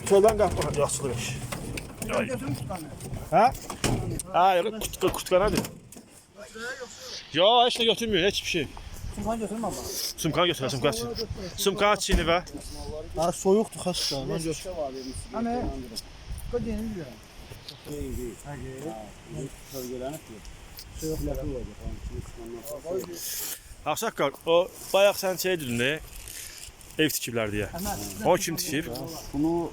Çöldən qapı yaxşılıq. Hə? Hə, kurtka nədir? Yo, heç nə götürmüyor, heç bir şey. Sumkan götürmə ama. Sumkanı götür, sumkanı. Sumkanı çiğni və. Ha soyuqdur xəstə. Mən götür. Hani? Qoy deyim bilirəm. Değil. Bölgelənib ki. Soyuq lafı olacaq. Ağsaqqal, o bayaq sən şey dedin də, ev tikiblər deyə. O kim tikib? Bunu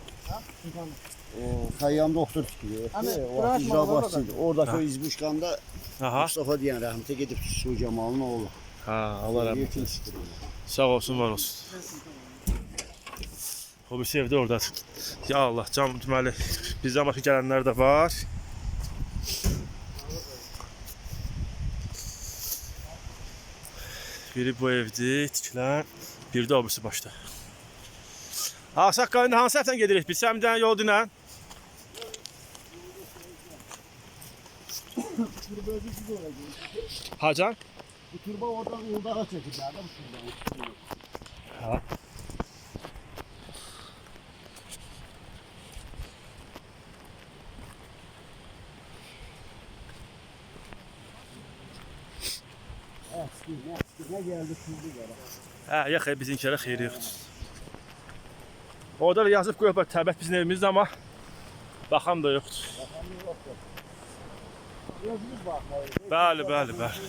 Xəyyam doktor tikib. O icra başçıydı. Oradakı o izbuşkanda Mustafa deyən rəhmətə gedib Su Cemal'ın oğlu. Ha, Allah rəhmət eylesin. Sağ olsun, var olsun. O birisi evdə orada. Ya Allah, can deməli, bizdən başqa gələnlər də var. Biri bu evdir, tikilən, biri də o birisi başda. Ağsaqqal, indi hansı tərəfdən gedirik biz? Sən bir dənə yol dinən. Hacan? Bu turba oradan Uldağa çəkiblər də bu turbanı. Ha. Nə gəldi turbu qara. Hə, yaxı bizimkilərə xeyri yoxdur. Orada da yazıb qoyublar təbət bizim evimizdə, amma baxan da yoxdur. Bəli, bəli, bəli.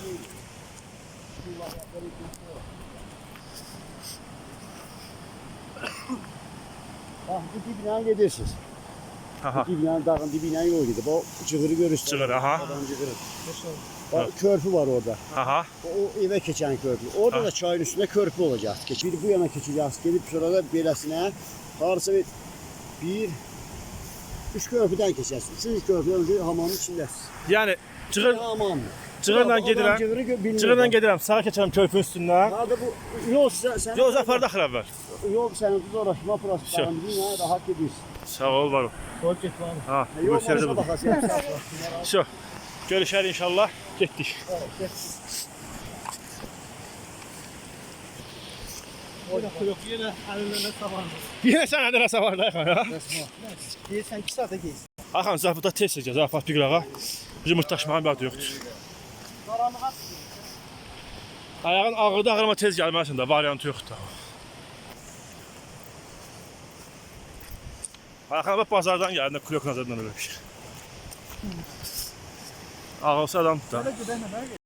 Bu dibinə gedirsiniz. Aha. Bu dibinə, dağın dibinə yol gedib. O cığırı görürsünüz. Cığır, aha. Adam cığırı. Bak, körpü var orada. Aha. O eve keçən körpü. Orada da çayın üstünde körpü olacaq. Biri bu yana keçəcək, gedib sonra da beləsinə. Harısı bir, üç körpüdən keçərsiniz. Üçüncü körpüdən önce hamamın içindəsiniz. Yəni cığırla gedirəm, sağa keçərəm körpünün üstündən. Hadi bu yol sən Yol apardı axır əvvəl. yol sənin uğraşma proseslərin bilinə rahat gedirsən. Sağ ol, var ol. Soyuq get var. Ha, Yol görüşərdə bu. baxasın. Şo. Görüşər inşallah. Getdik. Orada soyuq yenə əlində savar. Yenə sən nədə nəsə var da yaxın ya. Deyirsən 2 saata geysin. Axan, zafıda tez çəkəcək, zafat bir qırağa. Bizim mırtdaşmağın bir adı yoxdur. Qaranlığa Ayağın ağırda ağırma tez gəlməlisin də, variantı yoxdur. Ayağına bak bazardan gəldi, kulok nazarından öyle bir şey. Ağılsa adam da. Belə gedək nə